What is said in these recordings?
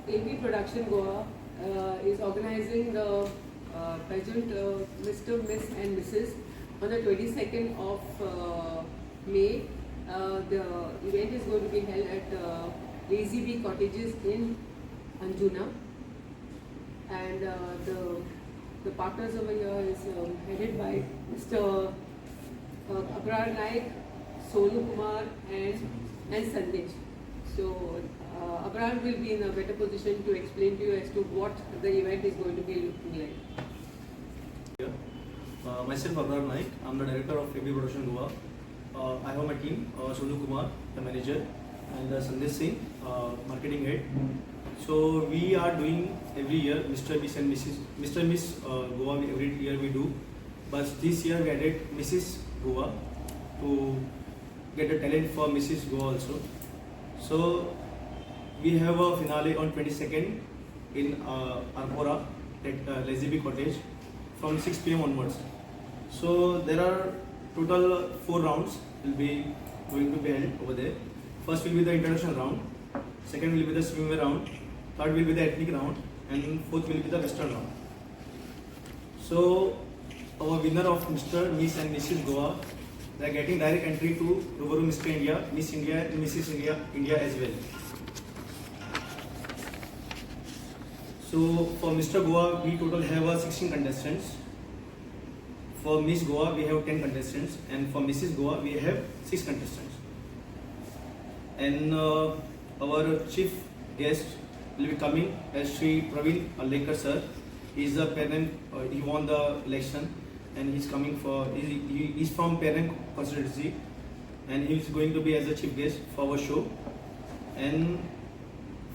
AP Production Goa is organizing the pageant Mr., Miss and Mrs. on the 22nd of May. The event is going to be held at Lazy Bee Cottages in Anjuna, and the partners over here is headed by Mr. Abrar Naik, Sonu Kumar and Sandesh. So Abrar will be in a better position to explain to you as to what the event is going to be looking like. Myself Abrar Naik, I'm the director of AP Production Goa. I have my team, Sonu Kumar, the manager, and Sandesh Singh, marketing head. So we are doing every year Mr. Miss and Mr. Miss Goa. Every year we do, but this year we added Mrs. Goa to get a talent for Mrs. Goa also. So we have a finale on 22nd in Arpora at Lazy Bee Cottage from 6 p.m. onwards. So there are total 4 rounds will be going to be held over there. First will be the introduction round, second will be the swimwear round, third will be the ethnic round, and fourth will be the western round. So our winner of Mr., Miss and Mrs. Goa, they are getting direct entry to Rubaru Mr. India, Miss India and Mrs. India as well. So for Mr. Goa, we total have 16 contestants. For Miss Goa, we have 10 contestants, and for Mrs. Goa, we have 6 contestants. And our chief guest will be coming as Sri Praveen Alekar sir. He is the parent. He won the election, and he's coming for. He is from parent constituency, and he is going to be as a chief guest for our show. And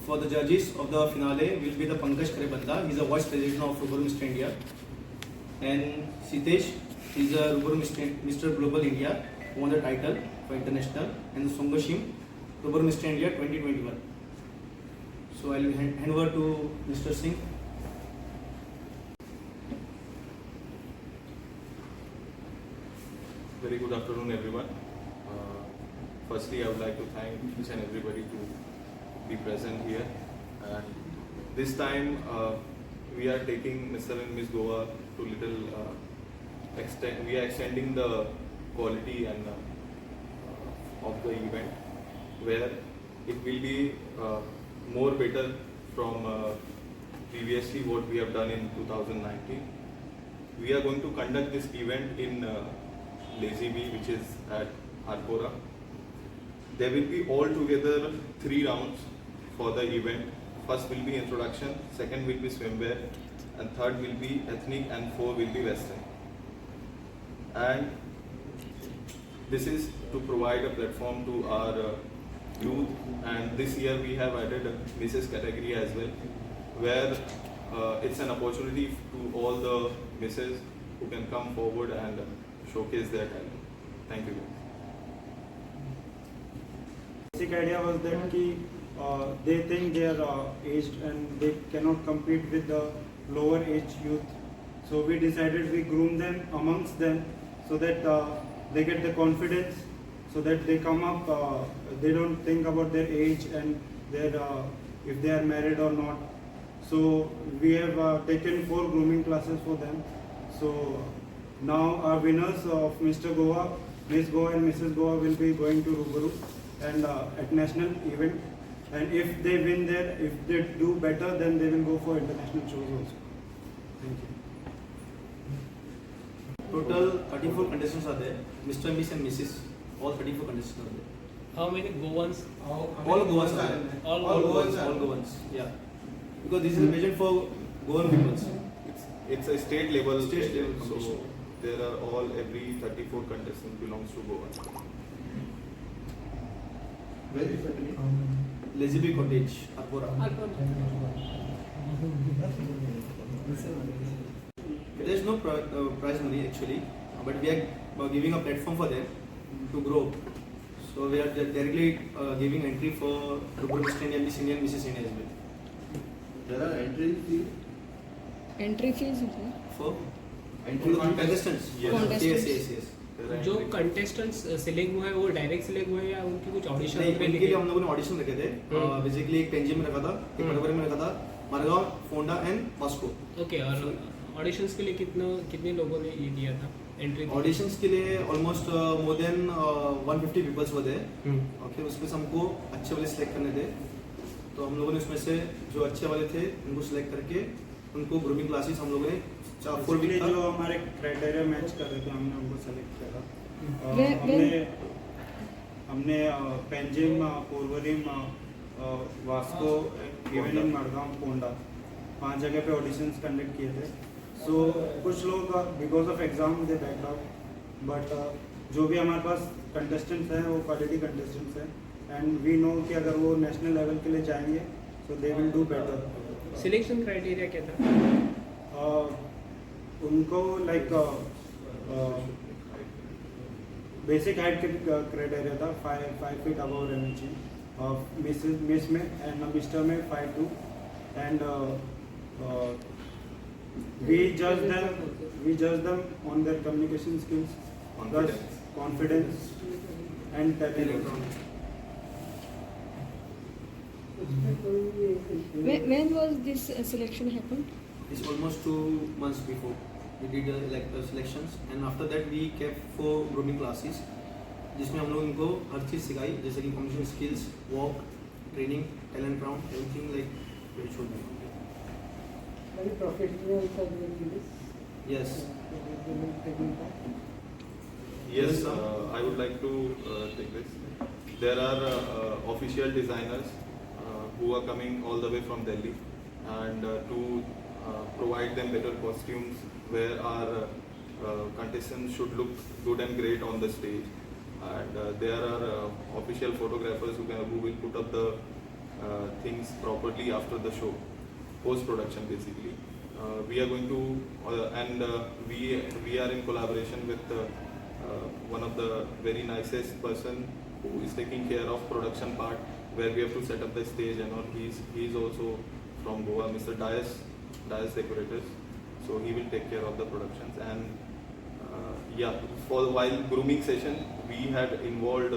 for the judges of the finale will be the Pankaj Kharebanda. He is the vice president of Rubaru Mr. India. And Sitesh is a Rubaru Mr. Global India, won the title for international, and Songashim, Rubaru Mr. India 2021. So I will hand over to Mr. Singh. Very good afternoon, everyone. Firstly, I would like to thank each and everybody to be present here. And this time, we are taking Mr. and Miss Goa to little extent. We are extending the quality and of the event, where it will be more better from previously what we have done in 2019. We are going to conduct this event in Lazy Bee, which is at Arpora. There will be altogether 3 rounds for the event. First will be introduction, second will be swimwear, and third will be ethnic, and 4 will be western. And this is to provide a platform to our youth, and this year we have added a Mrs. category as well, where it's an opportunity to all the Mrs. who can come forward and showcase their talent. Thank you. Basic idea was that they think they are aged and they cannot compete with the lower age youth. So we decided we groom them amongst them so that they get the confidence, so that they come up, they don't think about their age and their if they are married or not. So we have taken 4 grooming classes for them. So now our winners of Mr. Goa, Miss Goa and Mrs. Goa will be going to Rubaru and at national event. And if they win there, if they do better, then they will go for international shows also. Thank you. Total 34 contestants are there. Mr., Miss and Mrs. All 34 contestants are there. How many Goans? All Goans are there. All Goans. Yeah. Because this is a pageant for Goan peoples. It's a state level. So so there are every 34 contestants belongs to Goa. Where is it? Lazy Bee Cottage, Arpora. There is no prize money actually, but we are giving a platform for them to grow. So we are directly giving entry for Rubaru Mr. India, Miss India, and Mrs. India as well. There are entry fees. Entry fees For entry contestants. Yes. Contestants. Yes. There are जो entry- contestants select हुए हैं वो direct select हुए हैं या उनकी कुछ audition नहीं, पे उनके लिखे लिए हम लोगों ने ऑडिशन रखे थे बेसिकली एक पेंजिम में रखा था, एक हम्म। बड़गोरे में रखा था, Margao, Ponda and Vasco. Okay और ऑडिशंस के लिए कितने लोगों ने ये दिया था एंट्री ऑडिशंस के लिए ऑलमोस्ट मोर देन 150 पीपल्स हुए थे। हम्म। ओके, उसमें से हमको अच्छे वाले सिलेक्ट करने थे, तो हम लोगों ने उसमें से जो अच्छे वाले थे उनको सिलेक्ट करके उनको ग्रूमिंग क्लासेस हम लोगों ने 4 वीक जो हमारे क्राइटेरिया मैच कर रहे थे हमने उनको सेलेक्ट करा। वे- हमने पेंजिम, पोरवरिम, वास्को, इवन इन मडगांव, पोंडा 5 जगह पे ऑडिशंस कंडक्ट किए थे। सो कुछ लोग because of exam they back out, but जो भी हमारे पास कंटेस्टेंट्स हैं वो क्वालिटी कंटेस्टेंट्स हैं एंड वी नो कि अगर वो नेशनल लेवल के लिए जाएंगे so they will do better. Selection criteria क्या था? उनको लाइक बेसिक हाइट क्राइटेरिया था 5 फीट अबव रहना चाहिए मिस में, एंड मिस्टर में 5'2", and we judge them on their communication skills, plus confidence and talent. When was this selection happened? It's almost 2 months before we did selections, and after that we kept 4 grooming classes जिसमें हम लोग उनको हर चीज़ सिखाई, जैसे कि communication skills, walk, training, talent round, everything like we should be. Very professionals are doing this. Yes. Yes, I would like to take this. There are official designers who are coming all the way from Delhi, and to provide them better costumes where our contestants should look good and great on the stage. And there are official photographers who will put up the things properly after the show, post production basically. We are going to we are in collaboration with one of the very nicest person who is taking care of production part, where we have to set up the stage and all. He's also from Goa, Mr. Dias Decorators, so he will take care of the productions. And yeah, for while grooming session we had involved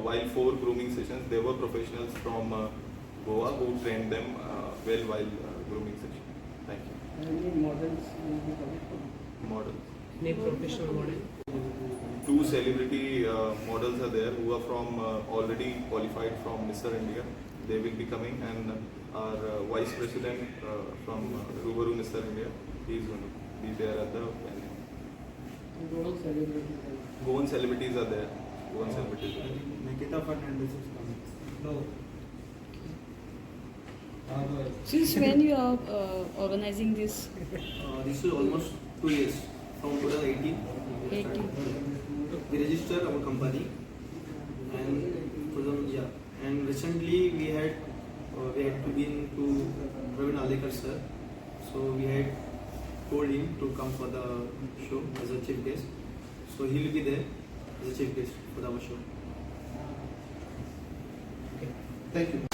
while 4 grooming sessions there were professionals from Goa who trained them well while grooming session. Thank you. Many models will be coming. Models. नहीं professional model 2 celebrity models are there who are from already qualified from Mr. India. They will be coming, and our vice president from Rubaru Mr. India, he is going to be there at the venue. Goan celebrities. Goan celebrities are there. Goan celebrities are there. Nikita Fernandez is coming. Since when you are organizing this? This is almost 2 years from 2018. 18. We registered our company, and and recently we had to be to Praveen Alekar sir, so we had told him to come for the show as a chief guest, so he will be there as a chief guest for our show. Thank you.